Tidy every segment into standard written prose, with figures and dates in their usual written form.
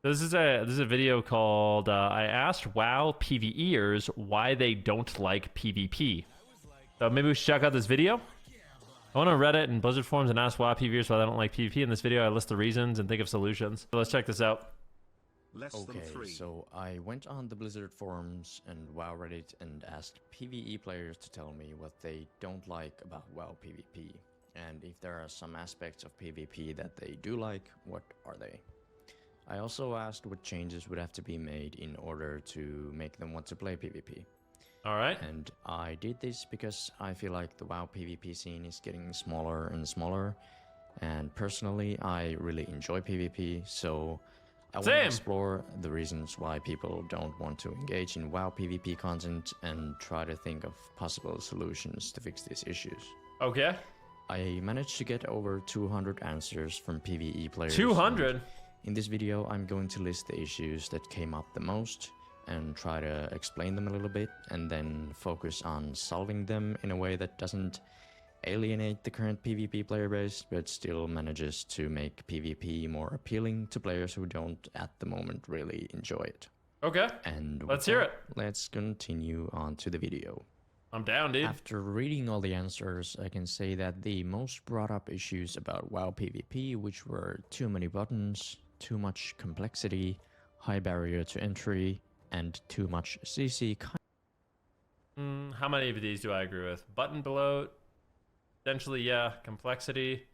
This is a video called I asked WoW PvErs why they don't like PvP. So maybe we should check out this video. I went on Reddit and Blizzard forums and asked WoW PvErs why they don't like PvP. In this video, I list the reasons and think of solutions. So let's check this out. Okay, so I went on the Blizzard forums and WoW Reddit and asked PvE players to tell me what they don't like about WoW PvP, and if there are some aspects of PvP that they do like, what are they? I also asked what changes would have to be made in order to make them want to play PvP. Alright. And I did this because I feel like the WoW PvP scene is getting smaller and smaller, and personally I really enjoy PvP, so I want to explore the reasons why people don't want to engage in WoW PvP content and try to think of possible solutions to fix these issues. Okay. I managed to get over 200 answers from PvE players. 200? In this video, I'm going to list the issues that came up the most and try to explain them a little bit, and then focus on solving them in a way that doesn't alienate the current PvP player base, but still manages to make PvP more appealing to players who don't at the moment really enjoy it. Okay. And let's hear it. Let's continue on to the video. I'm down, dude. After reading all the answers, I can say that the most brought up issues about WoW PvP, which were too many buttons, too much complexity, high barrier to entry, and too much CC. How many of these do I agree with? Button bloat, potentially, yeah. Complexity,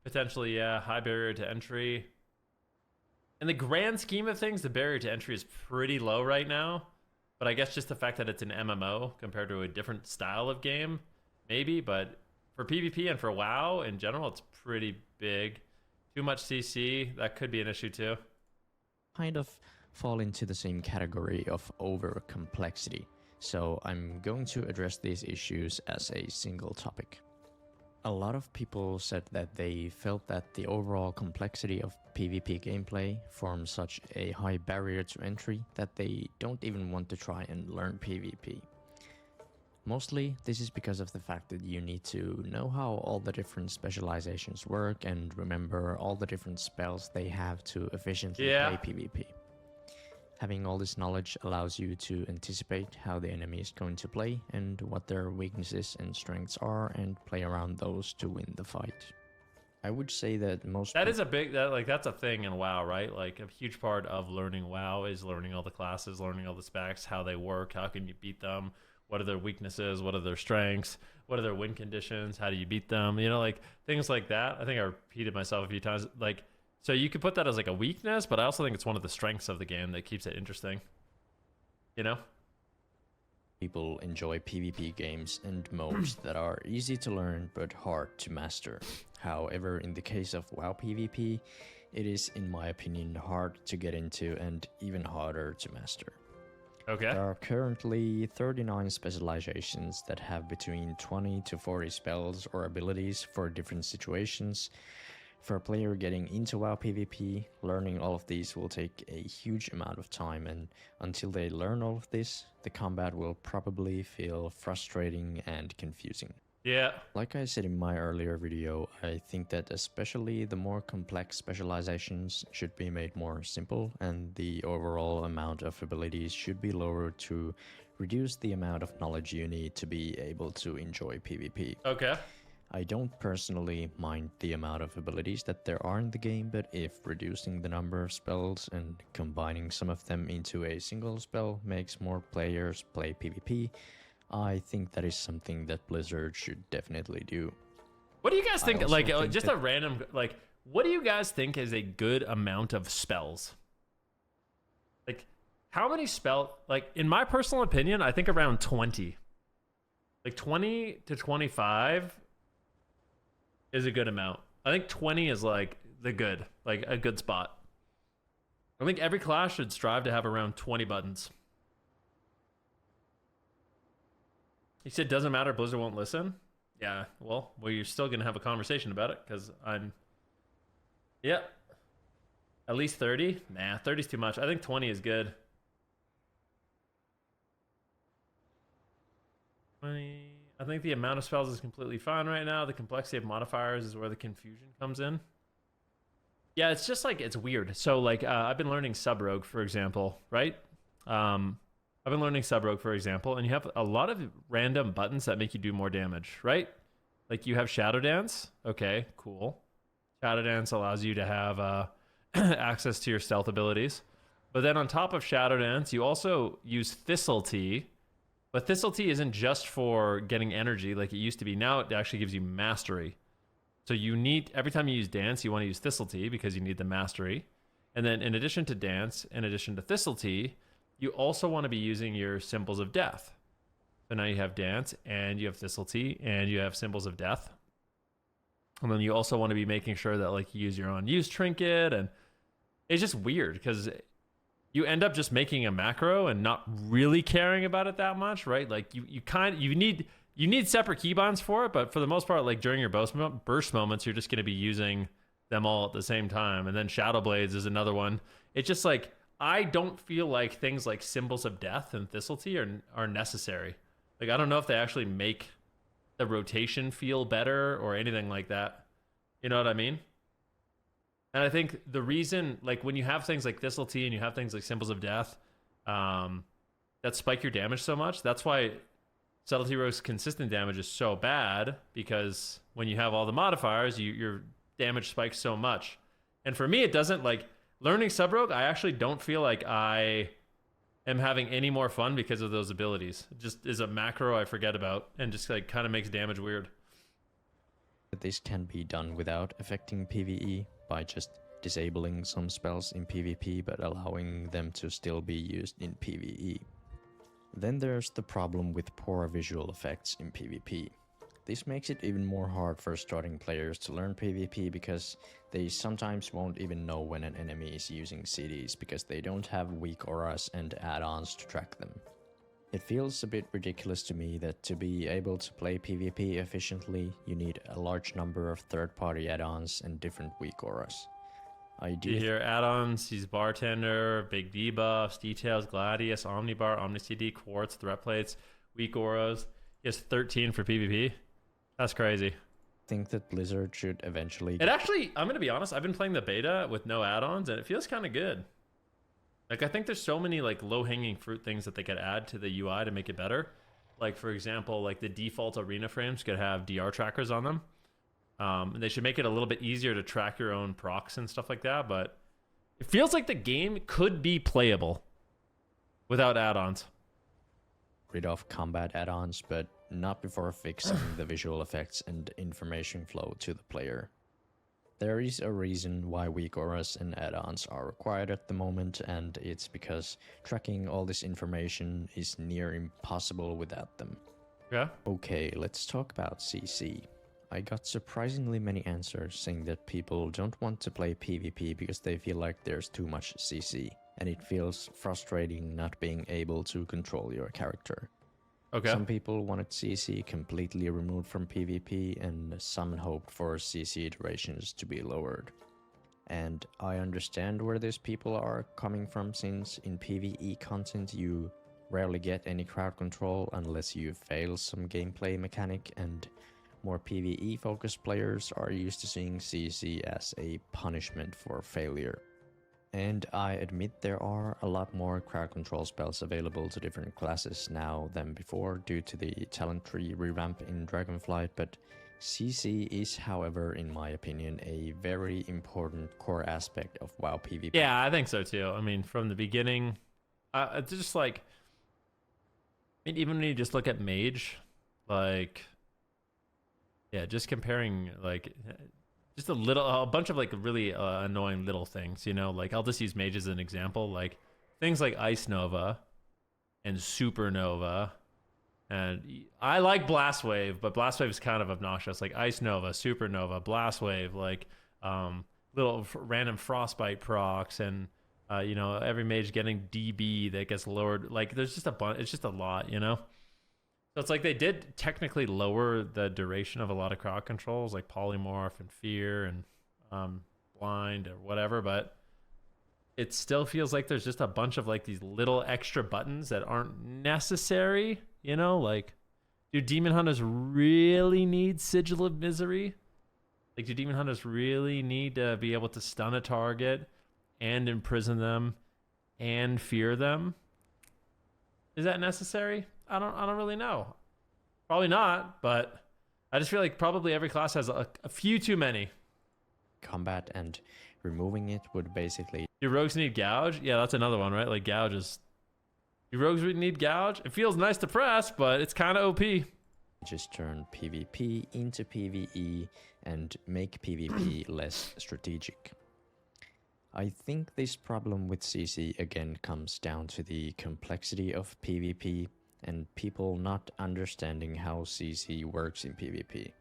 potentially, yeah. High barrier to entry. In the grand scheme of things, the barrier to entry is pretty low right now. But I guess just the fact that it's an MMO compared to a different style of game, maybe. But for PvP and for WoW in general, it's pretty big. Too much CC, that could be an issue too. Kind of fall into the same category of over complexity. So I'm going to address these issues as a single topic. A lot of people said that they felt that the overall complexity of PvP gameplay forms such a high barrier to entry that they don't even want to try and learn PvP. Mostly, this is because of the fact that you need to know how all the different specializations work and remember all the different spells they have to efficiently play PvP. Having all this knowledge allows you to anticipate how the enemy is going to play and what their weaknesses and strengths are, and play around those to win the fight. I would say that that's a thing in WoW, right? Like a huge part of learning WoW is learning all the classes, learning all the specs, how they work, how can you beat them, what are their weaknesses, what are their strengths, what are their win conditions, how do you beat them, you know, like things like that. I think I repeated myself a few times, like, so you could put that as like a weakness, but I also think it's one of the strengths of the game that keeps it interesting, you know? People enjoy PvP games and modes that are easy to learn but hard to master. However, in the case of WoW PvP, it is, in my opinion, hard to get into and even harder to master. Okay. There are currently 39 specializations that have between 20 to 40 spells or abilities for different situations. For a player getting into WoW PvP, learning all of these will take a huge amount of time, and until they learn all of this, the combat will probably feel frustrating and confusing. Yeah. Like I said in my earlier video, I think that especially the more complex specializations should be made more simple, and the overall amount of abilities should be lowered to reduce the amount of knowledge you need to be able to enjoy PvP. Okay. I don't personally mind the amount of abilities that there are in the game, but if reducing the number of spells and combining some of them into a single spell makes more players play PvP, I think that is something that Blizzard should definitely do. What do you guys think, like, just a random, like, what do you guys think is a good amount of spells? Like, how many like, in my personal opinion, I think around 20. Like, 20 to 25 is a good amount. I think 20 is like a good spot. I think every class should strive to have around 20 buttons. You said doesn't matter, Blizzard won't listen? Yeah, well, you're still gonna have a conversation about it, because yeah. At least 30? Nah, 30 is too much. I think 20 is good. 20. I think the amount of spells is completely fine right now. The complexity of modifiers is where the confusion comes in. Yeah, it's just like it's weird. So like I've been learning sub rogue, for example, right? I've been learning sub rogue, for example, and you have a lot of random buttons that make you do more damage, right? Like you have shadow dance. Okay, cool. Shadow dance allows you to have access to your stealth abilities. But then on top of shadow dance, you also use thistle tea. But thistle tea isn't just for getting energy like it used to be. Now it actually gives you mastery. So you need, every time you use dance, you want to use thistle tea because you need the mastery. And then in addition to dance, in addition to thistle tea, you also want to be using your symbols of death. So now you have dance and you have thistle tea and you have symbols of death. And then you also want to be making sure that like you use your own use trinket, and it's just weird because you end up just making a macro and not really caring about it that much, right? Like you need separate keybinds for it, but for the most part, like during your burst moments, you're just going to be using them all at the same time. And then Shadow Blades is another one. It's just like I don't feel like things like symbols of death and thistle tea are necessary. Like I don't know if they actually make the rotation feel better or anything like that. You know what I mean? And I think the reason, like when you have things like thistle tea and you have things like symbols of death that spike your damage so much, that's why Subtlety Rogue's consistent damage is so bad, because when you have all the modifiers, your damage spikes so much. And for me, it doesn't, like, learning Sub Rogue, I actually don't feel like I am having any more fun because of those abilities. It just is a macro I forget about and just like kind of makes damage weird. This can be done without affecting PvE by just disabling some spells in PvP but allowing them to still be used in PvE. Then there's the problem with poor visual effects in PvP. This makes it even more hard for starting players to learn PvP because they sometimes won't even know when an enemy is using CDs because they don't have weak auras and add-ons to track them. It feels a bit ridiculous to me that to be able to play PvP efficiently, you need a large number of third-party add-ons and different weak auras. You hear add-ons, he's Bartender, Big Debuffs, Details, Gladius, Omnibar, Omni-CD, Quartz, Threat Plates, weak auras. He has 13 for PvP. That's crazy. Think that Blizzard should eventually... It actually, I'm going to be honest, I've been playing the beta with no add-ons and it feels kind of good. Like, I think there's so many like low-hanging fruit things that they could add to the UI to make it better. Like, for example, like the default arena frames could have DR trackers on them. And they should make it a little bit easier to track your own procs and stuff like that. But it feels like the game could be playable without add-ons. Rid of combat add-ons, but not before fixing the visual effects and information flow to the player. There is a reason why weak auras and add-ons are required at the moment, and it's because tracking all this information is near impossible without them. Yeah. Okay, let's talk about CC. I got surprisingly many answers saying that people don't want to play PvP because they feel like there's too much CC, and it feels frustrating not being able to control your character. Okay. Some people wanted CC completely removed from PvP, and some hoped for CC iterations to be lowered. And I understand where these people are coming from, since in PvE content you rarely get any crowd control unless you fail some gameplay mechanic, and more PvE focused players are used to seeing CC as a punishment for failure. And I admit there are a lot more crowd control spells available to different classes now than before due to the talent tree revamp in Dragonflight, but CC is, however, in my opinion, a very important core aspect of WoW PvP. Yeah, I think so too. I mean, from the beginning, it's just like, I mean, even when you just look at Mage, like, yeah, just comparing, like, just a bunch of like really annoying little things, you know, like I'll just use Mage as an example, like things like Ice Nova and Supernova. And I like Blast Wave, but Blast Wave is kind of obnoxious. Like Ice Nova, Supernova, Blast Wave, like little random Frostbite procs, and you know, every mage getting DB that gets lowered. Like there's just a bunch. It's just a lot, you know. So it's like they did technically lower the duration of a lot of crowd controls, like Polymorph and Fear and Blind or whatever, but it still feels like there's just a bunch of like these little extra buttons that aren't necessary, you know? Like, do Demon Hunters really need Sigil of Misery? Like, do demon hunters really need to be able to stun a target and imprison them and fear them? Is that necessary? I don't really know. Probably not, but I just feel like probably every class has a few too many. Combat, and removing it would basically... Do rogues need gouge? Yeah, that's another one, right? Like, gouge is... Do rogues really need gouge? It feels nice to press, but it's kind of OP. just turn PvP into PvE and make PvP less strategic. I think this problem with CC again comes down to the complexity of PvP and people not understanding how CC works in PvP.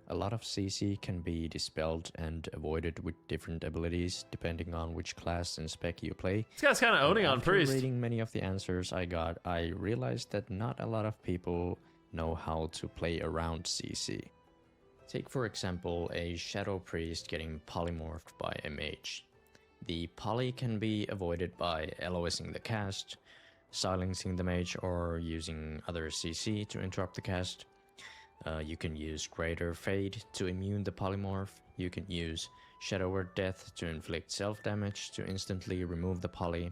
A lot of CC can be dispelled and avoided with different abilities depending on which class and spec you play. This guy's kind of owning on Priest. After reading many of the answers I got, I realized that not a lot of people know how to play around CC. Take for example a Shadow Priest getting polymorphed by a mage. The poly can be avoided by LOSing the cast, silencing the mage, or using other CC to interrupt the cast. You can use Greater Fade to immune the polymorph. You can use Shadow Word Death to inflict self-damage to instantly remove the poly.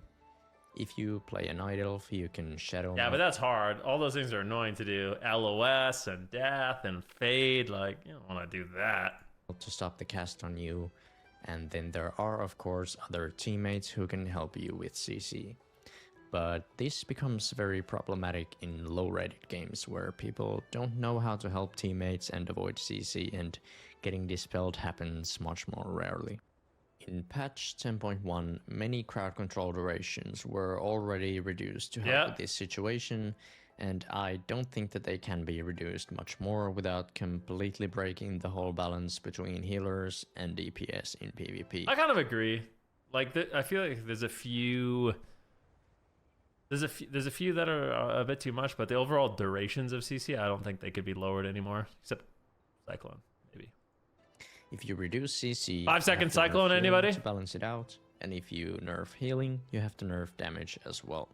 If you play a Night Elf, you can Shadow... Yeah, but that's hard. All those things are annoying to do. LOS and Death and Fade, like, you don't want to do that. To stop the cast on you. And then there are, of course, other teammates who can help you with CC. But this becomes very problematic in low-rated games where people don't know how to help teammates and avoid CC, and getting dispelled happens much more rarely. In patch 10.1, many crowd control durations were already reduced to help with this situation, and I don't think that they can be reduced much more without completely breaking the whole balance between healers and DPS in PvP. I kind of agree. Like, I feel like there's a few that are a bit too much, but the overall durations of CC, I don't think they could be lowered anymore, except Cyclone, maybe. If you reduce CC, 5 second Cyclone, anybody? To balance it out, and if you nerf healing, you have to nerf damage as well.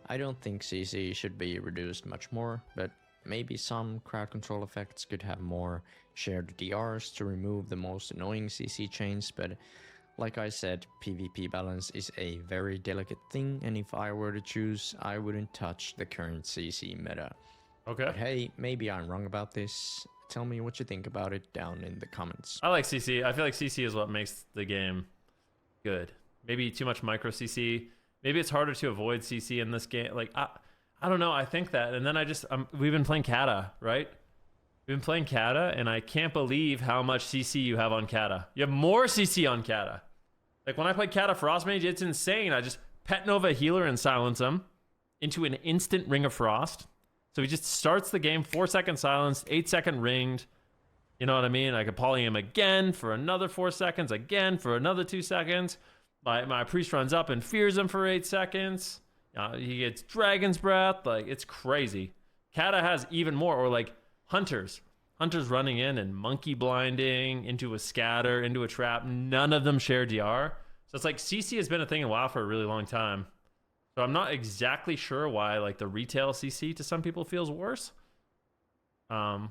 I don't think CC should be reduced much more, but maybe some crowd control effects could have more shared DRs to remove the most annoying CC chains, but like I said, PvP balance is a very delicate thing, and if I were to choose, I wouldn't touch the current CC meta. Okay. But hey, maybe I'm wrong about this. Tell me what you think about it down in the comments. I like CC. I feel like CC is what makes the game good. Maybe too much micro CC. Maybe it's harder to avoid CC in this game. Like, I don't know. I think that. And then we've been playing Kata, right? We've been playing Kata, and I can't believe how much CC you have on Kata. You have more CC on Kata. Like, when I play Kata Frost Mage, it's insane. I just Pet Nova Healer and silence him into an instant Ring of Frost. So he just starts the game, 4 second silenced, 8 second ringed. You know what I mean? I could poly him again for another 4 seconds, again for another 2 seconds. My priest runs up and fears him for 8 seconds. He gets Dragon's Breath. Like, it's crazy. Kata has even more. Or like Hunters. Hunters running in and monkey blinding into a scatter, into a trap. None of them share DR. So it's like CC has been a thing in WoW for a really long time. So I'm not exactly sure why like the retail CC to some people feels worse. Yeah.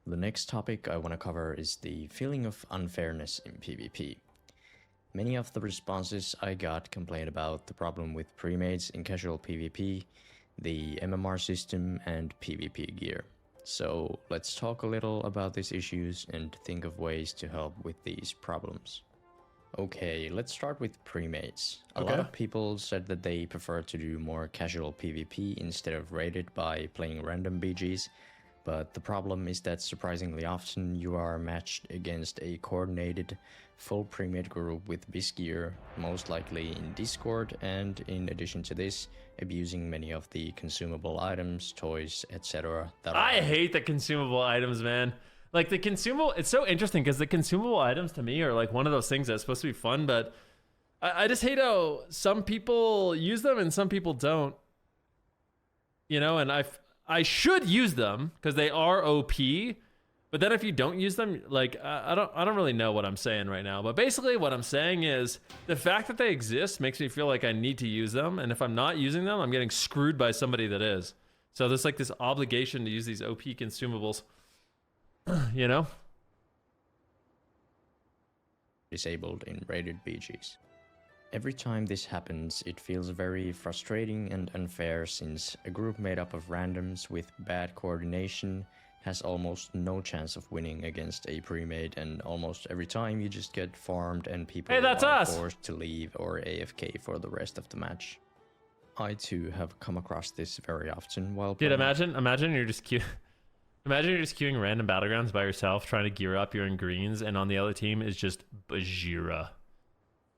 The next topic I want to cover is the feeling of unfairness in PvP. Many of the responses I got complained about the problem with premades in casual PvP, the MMR system, and PvP gear. So let's talk a little about these issues and think of ways to help with these problems. Okay, let's start with premades. A lot of people said that they prefer to do more casual PvP instead of raided by playing random BGs. But the problem is that surprisingly often you are matched against a coordinated full premade group with this gear, most likely in Discord, and in addition to this, abusing many of the consumable items, toys, etc. I hate the consumable items, man. Like the consumable, it's so interesting because the consumable items to me are like one of those things that's supposed to be fun, but I just hate how some people use them and some people don't. You know, and I should use them because they are OP, but then if you don't use them, like I don't really know what I'm saying right now. But basically what I'm saying is the fact that they exist makes me feel like I need to use them, and if I'm not using them, I'm getting screwed by somebody that is. So there's like this obligation to use these OP consumables, you know? Disabled in rated BGs. Every time this happens, it feels very frustrating and unfair since a group made up of randoms with bad coordination has almost no chance of winning against a pre-made, and almost every time you just get farmed and people that's are us. forced to leave or AFK for the rest of the match. I too have come across this very often while Dude, playing. imagine you're just imagine you're just queuing random battlegrounds by yourself, trying to gear up. You're in greens, and on the other team is just Bajira.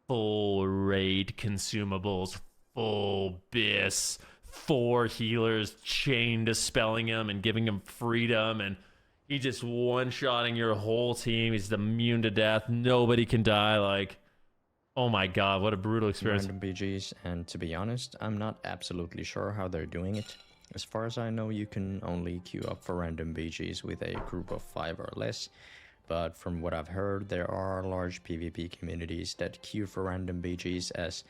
Full raid consumables, full bis, 4 healers chained to spelling him and giving him freedom, and he just one-shotting your whole team. He's immune to death. Nobody can die. Like, oh my god, what a brutal experience. Random BGs, and to be honest, I'm not absolutely sure how they're doing it. As far as I know, you can only queue up for random BGs with a group of 5 or less. But from what I've heard, there are large PvP communities that queue for random BGs as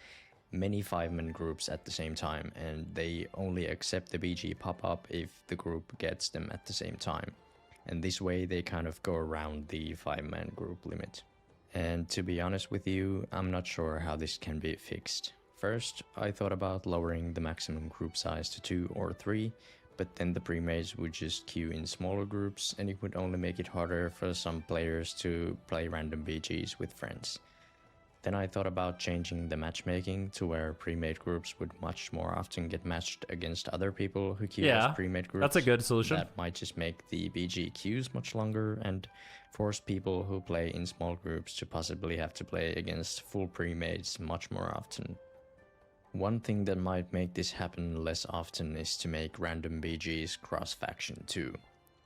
many 5-man groups at the same time, and they only accept the BG pop-up if the group gets them at the same time. And this way they kind of go around the 5-man group limit. And to be honest with you, I'm not sure how this can be fixed. First, I thought about lowering the maximum group size to 2 or 3, but then the premades would just queue in smaller groups, and it would only make it harder for some players to play random BGs with friends. Then I thought about changing the matchmaking to where premade groups would much more often get matched against other people who queue as premade groups. That's a good solution. That might just make the BG queues much longer and force people who play in small groups to possibly have to play against full premades much more often. One thing that might make this happen less often is to make random BGs cross-faction too.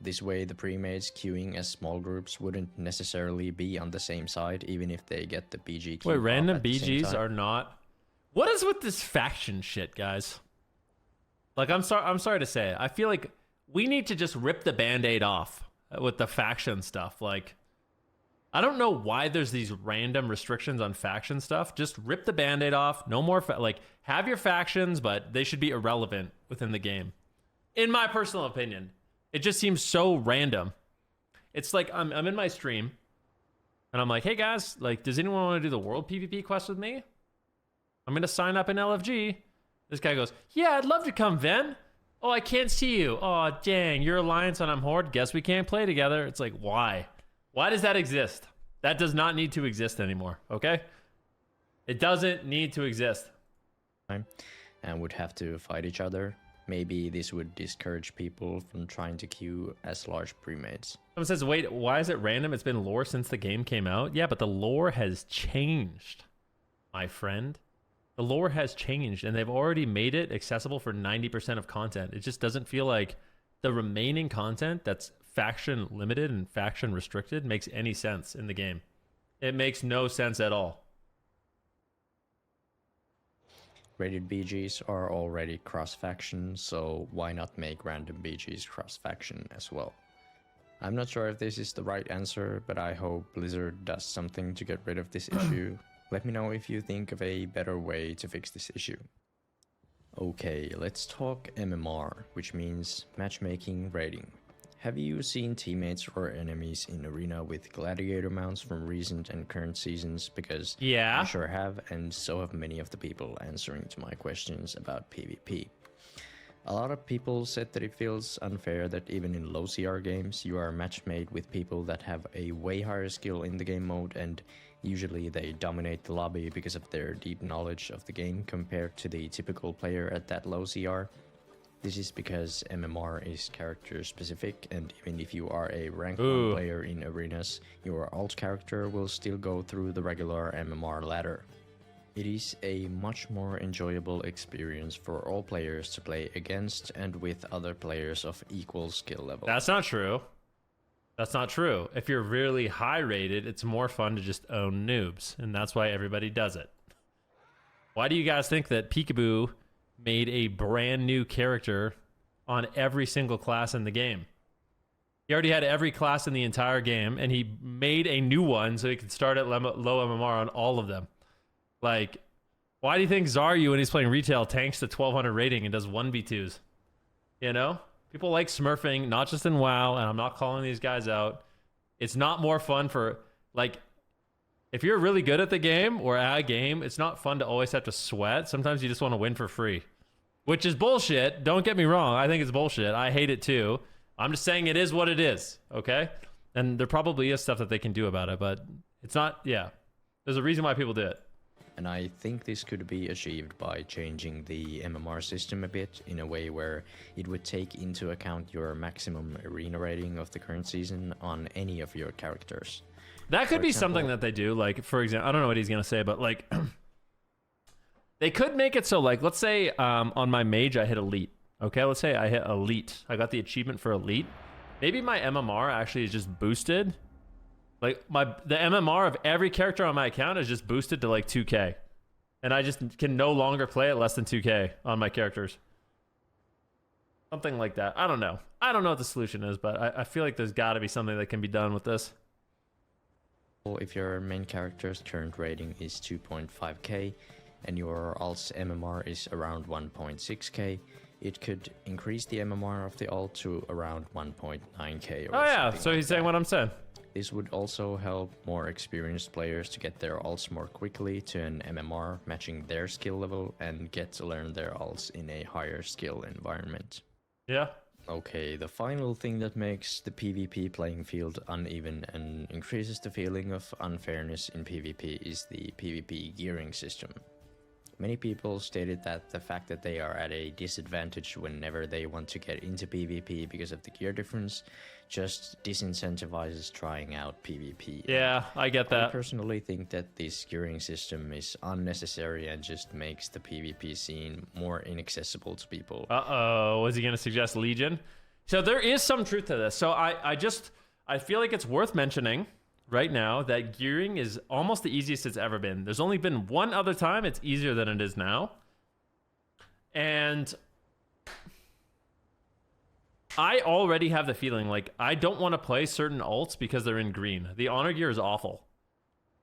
This way the premades queuing as small groups wouldn't necessarily be on the same side even if they get the BG queue. Wait, random at the same BGs time. are not... What is with this faction shit, guys? Like, I'm sorry to say it. I feel like we need to just rip the band-aid off with the faction stuff. Like, I don't know why there's these random restrictions on faction stuff. Just rip the band-aid off. No more, like, have your factions, but they should be irrelevant within the game. In my personal opinion. It just seems so random. It's like, I'm in my stream, and I'm like, hey guys, like, does anyone want to do the world PvP quest with me? I'm going to sign up in LFG. This guy goes, yeah, I'd love to come, Ven. Oh, I can't see you. Oh, dang, you're Alliance and I'm Horde. Guess we can't play together. It's like, why? Why does that exist? That does not need to exist anymore, okay? It doesn't need to exist. And would have to fight each other. Maybe this would discourage people from trying to queue as large premades. Someone says, wait, why is it random? It's been lore since the game came out. Yeah, but the lore has changed, my friend. The lore has changed, and they've already made it accessible for 90% of content. It just doesn't feel like the remaining content that's faction limited and faction restricted makes any sense in the game. It makes no sense at all. Rated BGs are already cross-faction, so why not make random BGs cross-faction as well? I'm not sure if this is the right answer, but I hope Blizzard does something to get rid of this issue. Let me know if you think of a better way to fix this issue. Okay, let's talk MMR, which means matchmaking rating. Have you seen teammates or enemies in Arena with gladiator mounts from recent and current seasons? Because yeah, I sure have, and so have many of the people answering to my questions about PvP. A lot of people said that it feels unfair that even in low CR games you are match-made with people that have a way higher skill in the game mode, and usually they dominate the lobby because of their deep knowledge of the game compared to the typical player at that low CR. This is because MMR is character specific, and even if you are a rank 1 player in arenas, your alt character will still go through the regular MMR ladder. It is a much more enjoyable experience for all players to play against and with other players of equal skill level. That's not true. That's not true. If you're really high rated, it's more fun to just own noobs, and that's why everybody does it. Why do you guys think that Peekaboo made a brand new character on every single class in the game? He already had every class in the entire game, and he made a new one so he could start at low MMR on all of them. Like, why do you think Zaryu, when he's playing retail, tanks to 1200 rating and does 1v2s? You know, people like smurfing, not just in WoW, and I'm not calling these guys out. It's not more fun for, like, if you're really good at the game or at a game, it's not fun to always have to sweat. Sometimes you just want to win for free, which is bullshit. Don't get me wrong. I think it's bullshit. I hate it too. I'm just saying it is what it is, okay? And there probably is stuff that they can do about it, but it's not, yeah. There's a reason why people do it. And I think this could be achieved by changing the MMR system a bit in a way where it would take into account your maximum arena rating of the current season on any of your characters. That could be something that they do. Like, for example, I don't know what he's going to say, but like, they could make it so, like, let's say on my mage, I hit elite. Okay, let's say I hit elite. I got the achievement for elite. Maybe my MMR actually is just boosted. Like, the MMR of every character on my account is just boosted to like 2K. And I just can no longer play at less than 2K on my characters. Something like that. I don't know. I don't know what the solution is, but I feel like there's got to be something that can be done with this. If your main character's current rating is 2.5k and your alt's MMR is around 1.6k, it could increase the MMR of the alt to around 1.9k. Oh yeah, so he's saying what I'm saying. This would also help more experienced players to get their alts more quickly to an MMR matching their skill level and get to learn their alts in a higher skill environment. Yeah. Okay, the final thing that makes the PvP playing field uneven and increases the feeling of unfairness in PvP is the PvP gearing system. Many people stated that the fact that they are at a disadvantage whenever they want to get into PvP because of the gear difference just disincentivizes trying out PvP. Yeah, I get that. I personally think that this gearing system is unnecessary and just makes the PvP scene more inaccessible to people. Uh-oh, was he going to suggest Legion? So there is some truth to this. So I feel like it's worth mentioning right now that gearing is almost the easiest it's ever been. There's only been one other time it's easier than it is now. And I already have the feeling like I don't want to play certain alts because they're in green. The honor gear is awful.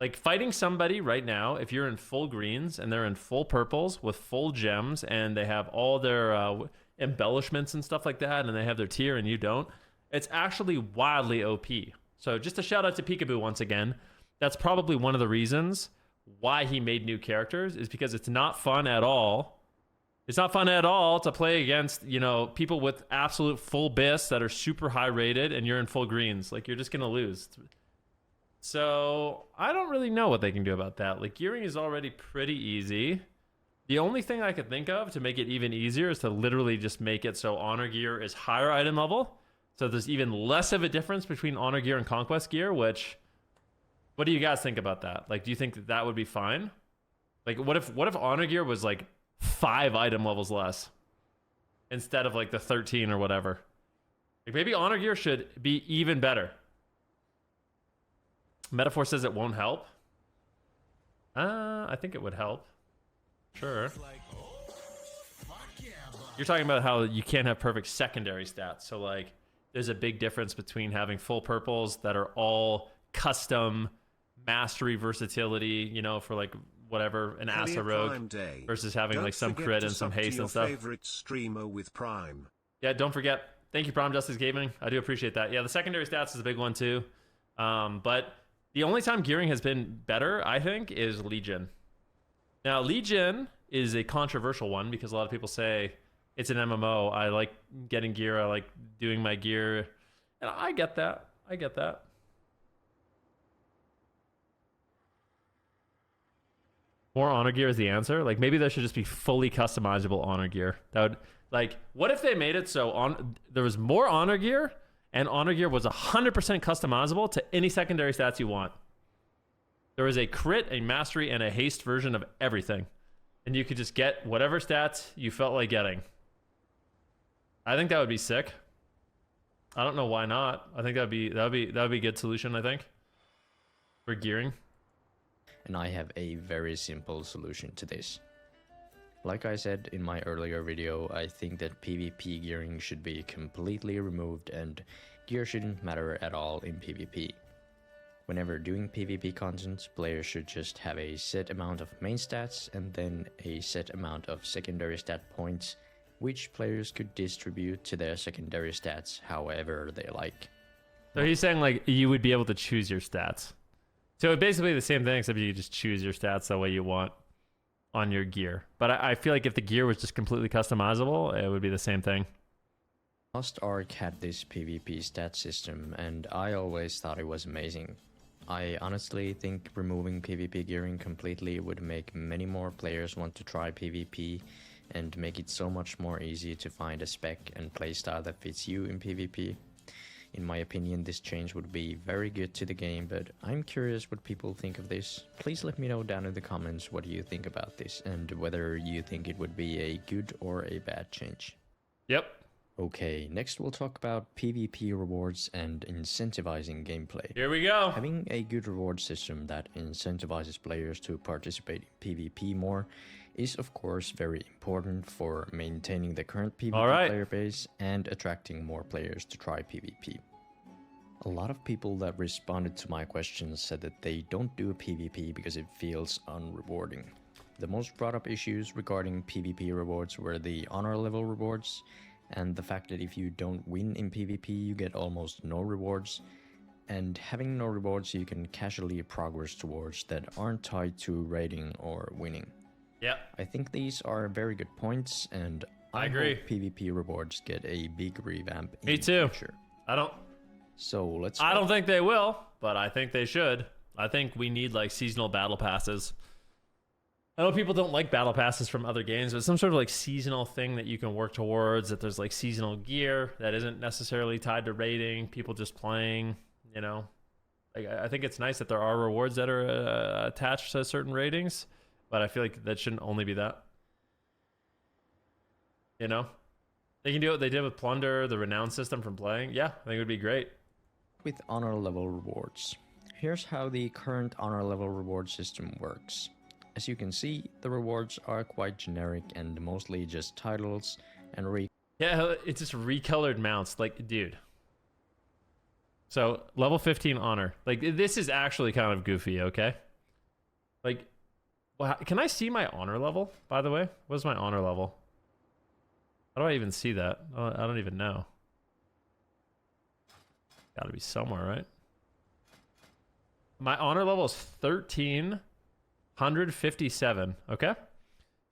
Like fighting somebody right now, if you're in full greens and they're in full purples with full gems and they have all their embellishments and stuff like that and they have their tier and you don't, it's actually wildly OP. So just a shout out to Peekaboo once again. That's probably one of the reasons why he made new characters, is because it's not fun at all. It's not fun at all to play against, you know, people with absolute full bis that are super high rated and you're in full greens. Like, you're just going to lose. So I don't really know what they can do about that. Like, gearing is already pretty easy. The only thing I could think of to make it even easier is to literally just make it so honor gear is higher item level. So there's even less of a difference between honor gear and conquest gear, which, what do you guys think about that? Like, do you think that that would be fine? Like, what if honor gear was like 5 item levels less instead of like the 13 or whatever? Like, maybe honor gear should be even better. Metaphor says it won't help. I think it would help. Sure. You're talking about how you can't have perfect secondary stats. So like, there's a big difference between having full purples that are all custom mastery versatility, you know, for like whatever, an Asa rogue, versus having like some crit and some haste and stuff. Favorite streamer with Prime. Yeah, don't forget. Thank you, Prime Justice Gaming. I do appreciate that. Yeah, the secondary stats is a big one too. But the only time gearing has been better, I think, is Legion. Now, Legion is a controversial one because a lot of people say it's an MMO. I like getting gear. I like doing my gear. And I get that. I get that. More honor gear is the answer. Like, maybe there should just be fully customizable honor gear. That would, like, what if they made it so there was more honor gear and honor gear was 100% customizable to any secondary stats you want? There was a crit, a mastery, and a haste version of everything. And you could just get whatever stats you felt like getting. I think that would be sick. I don't know why not. I think that would be a good solution, I think, for gearing. And I have a very simple solution to this. Like I said in my earlier video, I think that PvP gearing should be completely removed and gear shouldn't matter at all in PvP. Whenever doing PvP content, players should just have a set amount of main stats and then a set amount of secondary stat points, which players could distribute to their secondary stats however they like. So he's saying like you would be able to choose your stats. So basically the same thing, except you just choose your stats the way you want on your gear. But I feel like if the gear was just completely customizable, it would be the same thing. Lost Ark had this PvP stat system, and I always thought it was amazing. I honestly think removing PvP gearing completely would make many more players want to try PvP and make it so much more easy to find a spec and playstyle that fits you in PvP. In my opinion, this change would be very good to the game, but I'm curious what people think of this. Please let me know down in the comments what you think about this and whether you think it would be a good or a bad change. Yep. Okay, next we'll talk about PvP rewards and incentivizing gameplay. Here we go. Having a good reward system that incentivizes players to participate in PvP more is of course very important for maintaining the current PvP player base and attracting more players to try PvP. A lot of people that responded to my questions said that they don't do PvP because it feels unrewarding. The most brought up issues regarding PvP rewards were the honor level rewards, and the fact that if you don't win in PvP you get almost no rewards, and having no rewards you can casually progress towards that aren't tied to rating or winning. Yeah. I think these are very good points, and I agree. hope PvP rewards get a big revamp in Me too. the future. I don't think they will, but I think they should. I think we need like seasonal battle passes. I know people don't like battle passes from other games, but some sort of like seasonal thing that you can work towards, that there's like seasonal gear that isn't necessarily tied to rating, people just playing, you know. Like, I think it's nice that there are rewards that are attached to certain ratings, but I feel like that shouldn't only be that. You know? They can do what they did with Plunder, the renown system from playing. Yeah, I think it would be great. With honor level rewards. Here's how the current honor level reward system works. As you can see, the rewards are quite generic and mostly just titles and Yeah, it's just recolored mounts. Like, dude. So, level 15 honor. Like, this is actually kind of goofy, okay? Like, well, can I see my honor level, by the way? What's my honor level? How do I even see that? I don't even know. Gotta be somewhere, right? My honor level is 1357, okay?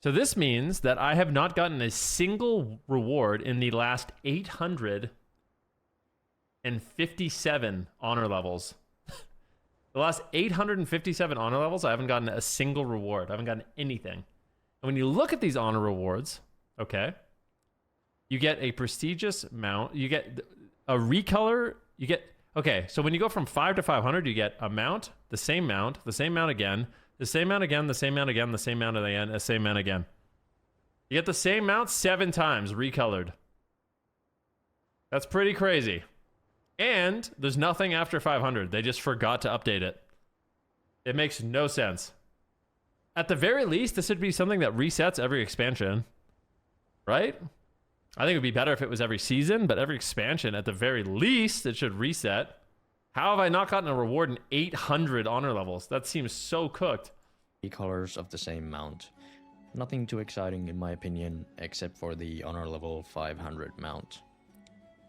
So this means that I have not gotten a single reward in the last 857 honor levels. The last 857 honor levels, I haven't gotten a single reward. I haven't gotten anything. And when you look at these honor rewards, okay, you get a prestigious mount, you get a recolor, you get, okay, so when you go from 5 to 500, you get a mount, the same mount again, the same mount again, the same mount again, the same mount again, the same mount again. You get the same mount 7 times recolored. That's pretty crazy. And there's nothing after 500. They just forgot to update it. It makes no sense. At the very least, this should be something that resets every expansion. Right? I think it would be better if it was every season, but every expansion, at the very least, it should reset. How have I not gotten a reward in 800 honor levels? That seems so cooked. Colors of the same mount. Nothing too exciting in my opinion, except for the honor level 500 mount.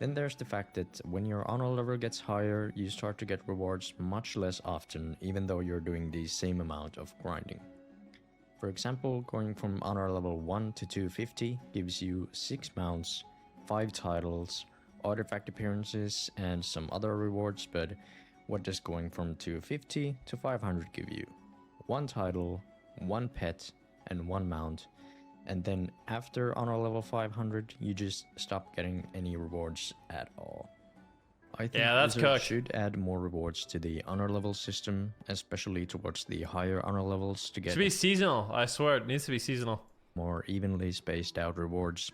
Then there's the fact that when your honor level gets higher, you start to get rewards much less often, even though you're doing the same amount of grinding. For example, going from honor level 1 to 250 gives you 6 mounts, 5 titles, artifact appearances, and some other rewards, but what does going from 250 to 500 give you? 1 title, 1 pet, and 1 mount, and then after honor level 500, you just stop getting any rewards at all. I think that's Blizzard cooked. should add more rewards to the honor level system, especially towards the higher honor levels to It get should be seasonal. I swear, it needs to be seasonal. more evenly spaced out rewards.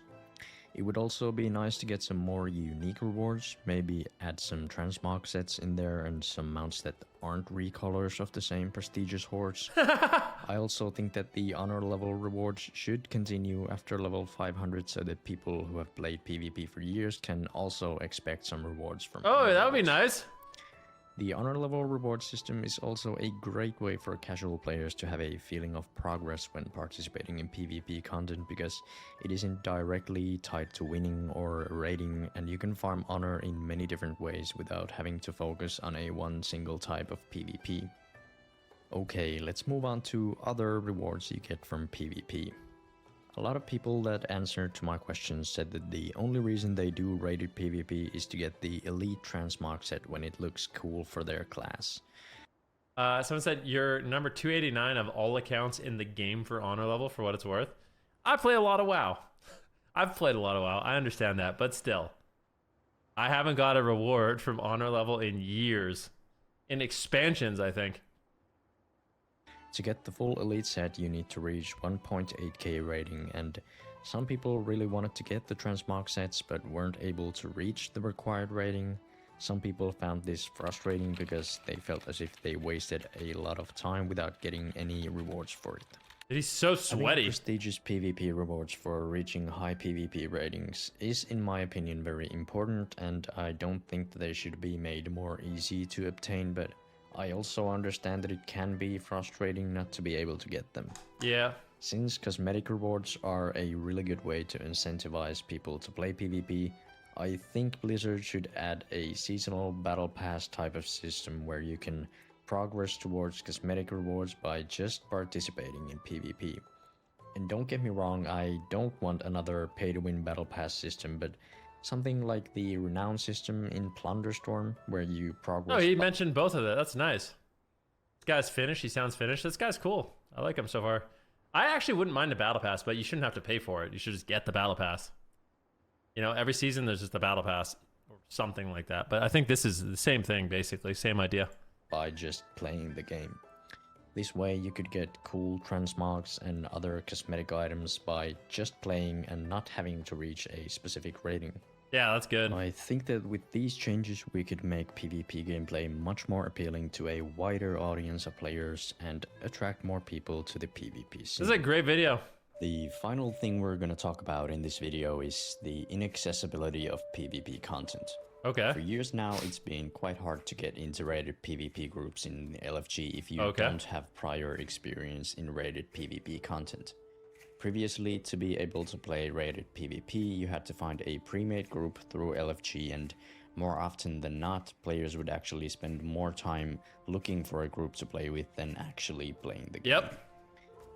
It would also be nice to get some more unique rewards, maybe add some transmog sets in there and some mounts that aren't recolors of the same prestigious hordes. I also think that the honor level rewards should continue after level 500 so that people who have played PvP for years can also expect some rewards from Oh, honor that would be levels. nice. The honor level reward system is also a great way for casual players to have a feeling of progress when participating in PvP content because it isn't directly tied to winning or raiding, and you can farm honor in many different ways without having to focus on a one single type of PvP. Okay, let's move on to other rewards you get from PvP. A lot of people that answered to my questions said that the only reason they do rated PvP is to get the elite transmog set when it looks cool for their class. Someone said you're number 289 of all accounts in the game for honor level, for what it's worth. I play a lot of WoW. I've played a lot of WoW. I understand that, but still. I haven't got a reward from honor level in years. In expansions, I think. To get the full elite set, you need to reach 1.8k rating, and some people really wanted to get the transmog sets but weren't able to reach the required rating. Some people found this frustrating because they felt as if they wasted a lot of time without getting any rewards for it. He's so sweaty. Prestigious PvP rewards for reaching high PvP ratings is, in my opinion, very important, and I don't think that they should be made more easy to obtain, but I also understand that it can be frustrating not to be able to get them. Yeah. Since cosmetic rewards are a really good way to incentivize people to play PvP, I think Blizzard should add a seasonal battle pass type of system where you can progress towards cosmetic rewards by just participating in PvP. And don't get me wrong, I don't want another pay-to-win battle pass system, but something like the renown system in Plunderstorm, where you progress. Oh, he mentioned both of that. That's nice. This guy's Finnish. He sounds Finnish. This guy's cool. I like him so far. I actually wouldn't mind a battle pass, but you shouldn't have to pay for it. You should just get the battle pass. You know, every season there's just a battle pass or something like that. But I think this is the same thing, basically. Same idea. By just playing the game. This way you could get cool transmogs and other cosmetic items by just playing and not having to reach a specific rating. Yeah, that's good. I think that with these changes we could make PvP gameplay much more appealing to a wider audience of players and attract more people to the PvP scene. This is a great video. The final thing we're going to talk about in this video is the inaccessibility of PvP content. Okay. For years now, it's been quite hard to get into rated PvP groups in LFG if you don't have prior experience in rated PvP content. Previously, to be able to play rated PvP, you had to find a pre-made group through LFG, and more often than not, players would actually spend more time looking for a group to play with than actually playing the game. Yep.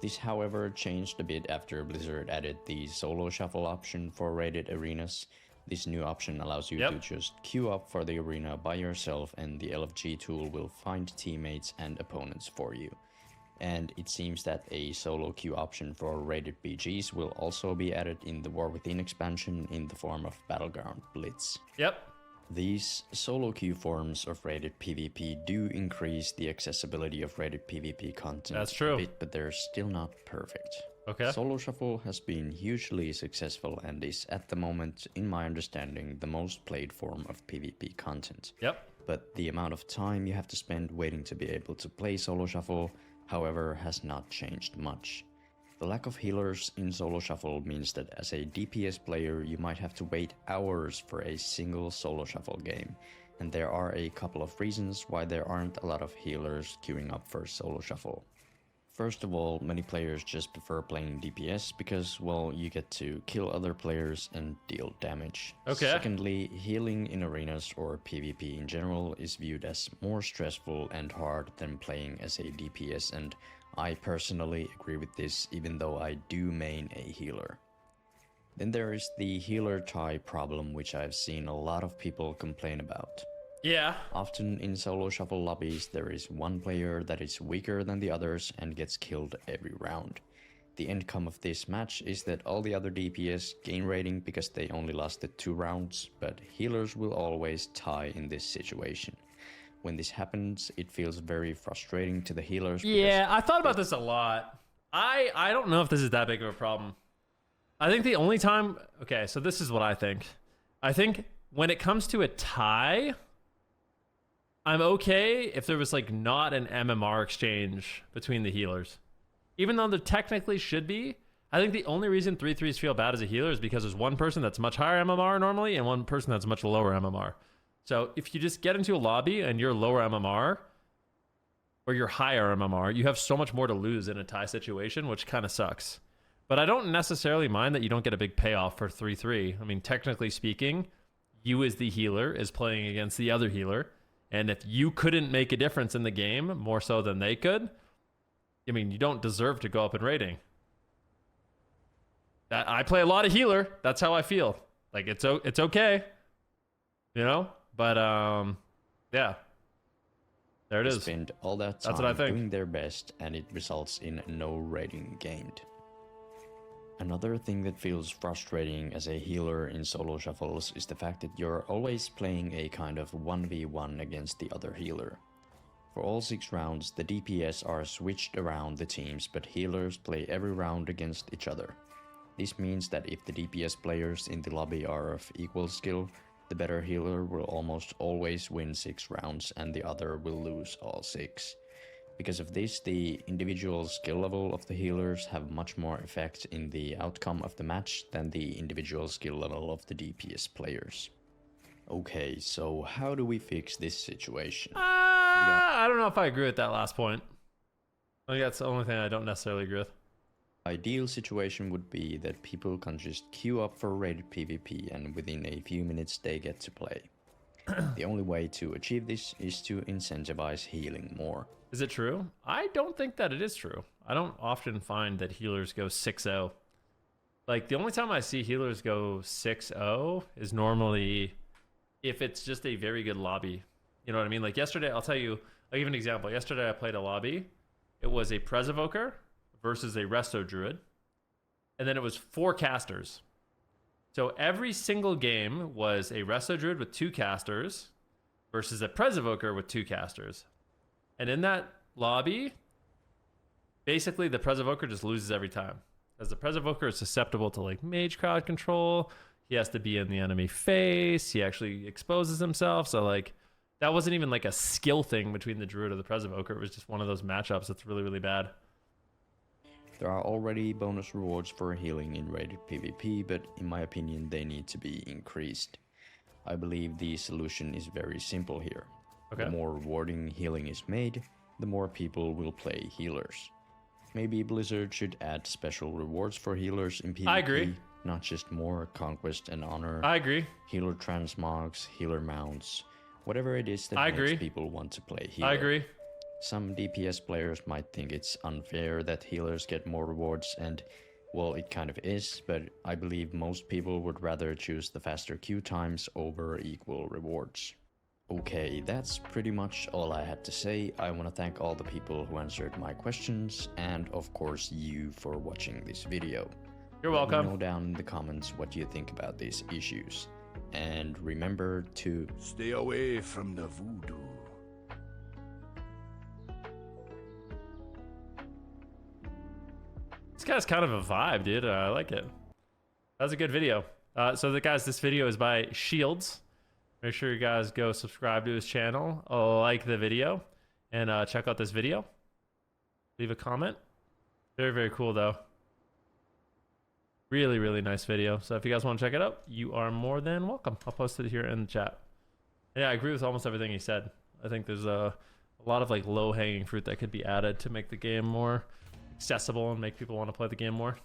This, however, changed a bit after Blizzard added the solo shuffle option for rated arenas. This new option allows you to just queue up for the arena by yourself, and the LFG tool will find teammates and opponents for you. And it seems that a solo queue option for rated BGs will also be added in the War Within expansion in the form of Battleground Blitz. Yep. These solo queue forms of rated PvP do increase the accessibility of rated PvP content. That's true. A bit, but they're still not perfect. Okay. Solo Shuffle has been hugely successful and is at the moment, in my understanding, the most played form of PvP content. Yep. But the amount of time you have to spend waiting to be able to play Solo Shuffle, however, has not changed much. The lack of healers in Solo Shuffle means that as a DPS player you might have to wait hours for a single Solo Shuffle game, and there are a couple of reasons why there aren't a lot of healers queuing up for Solo Shuffle. First of all, many players just prefer playing DPS because, well, you get to kill other players and deal damage. Okay. Secondly, healing in arenas or PvP in general is viewed as more stressful and hard than playing as a DPS, and I personally agree with this, even though I do main a healer. Then there is the healer tie problem, which I've seen a lot of people complain about. Yeah. Often in Solo Shuffle lobbies, there is one player that is weaker than the others and gets killed every round. The outcome of this match is that all the other DPS gain rating because they only lasted 2 rounds, but healers will always tie in this situation. When this happens, it feels very frustrating to the healers. Yeah, I thought about this a lot. I don't know if this is that big of a problem. I think the only time... Okay, so this is what I think. I think when it comes to a tie... I'm okay if there was like not an MMR exchange between the healers. Even though there technically should be, I think the only reason 3-3s feel bad as a healer is because there's one person that's much higher MMR normally and one person that's much lower MMR. So if you just get into a lobby and you're lower MMR or you're higher MMR, you have so much more to lose in a tie situation, which kind of sucks. But I don't necessarily mind that you don't get a big payoff for 3-3. I mean, technically speaking, you as the healer is playing against the other healer. And if you couldn't make a difference in the game more so than they could, I mean, you don't deserve to go up in rating. I play a lot of healer. That's how I feel. Like, it's okay, you know? But, yeah. There it is. Spend all that That's what I time think. doing their best, and it results in no rating gained. Another thing that feels frustrating as a healer in solo shuffles is the fact that you're always playing a kind of 1v1 against the other healer. For all 6 rounds, the DPS are switched around the teams, but healers play every round against each other. This means that if the DPS players in the lobby are of equal skill, the better healer will almost always win 6 rounds and the other will lose all 6. Because of this, the individual skill level of the healers have much more effect in the outcome of the match than the individual skill level of the DPS players. Okay, so how do we fix this situation? I don't know if I agree with that last point. I think that's the only thing I don't necessarily agree with. Ideal situation would be that people can just queue up for rated PvP and within a few minutes they get to play. The only way to achieve this is to incentivize healing more. Is it true? I don't think that it is true. I don't often find that healers go 6-0. Like, the only time I see healers go 6-0 is normally if it's just a very good lobby. You know what I mean? Like, yesterday, I'll tell you, I'll give an example. Yesterday, I played a lobby. It was a Prez Evoker versus a Resto Druid. And then it was 4 casters. So every single game was a Resto Druid with 2 casters versus a Prez Evoker with 2 casters. And in that lobby, basically the Prez Evoker just loses every time. As the Prez Evoker is susceptible to like mage crowd control, he has to be in the enemy face, he actually exposes himself. So like, that wasn't even like a skill thing between the Druid or the Prez Evoker. It was just one of those matchups that's really, really bad. There are already bonus rewards for healing in rated PvP, but in my opinion they need to be increased. I believe the solution is very simple here. Okay. The more rewarding healing is made, the more people will play healers. Maybe Blizzard should add special rewards for healers in PvP. I agree. Not just more conquest and honor. I agree. Healer transmogs, healer mounts, whatever it is that I makes agree. people want to play healer. I agree. Some DPS players might think it's unfair that healers get more rewards, and well, it kind of is, but I believe most people would rather choose the faster queue times over equal rewards. Okay, that's pretty much all I had to say. I want to thank all the people who answered my questions, and of course you for watching this video. You're Let me welcome. know down in the comments what you think about these issues. And remember to Stay away from the voodoo. This guy's kind of a vibe, dude. I like it. That was a good video. So guys, this video is by Shields. Make sure you guys go subscribe to his channel, like the video, and check out this video. Leave a comment. Very, very cool, though. Really, really nice video. So if you guys want to check it out, you are more than welcome. I'll post it here in the chat. Yeah, I agree with almost everything he said. I think there's a lot of like low-hanging fruit that could be added to make the game more accessible and make people want to play the game more.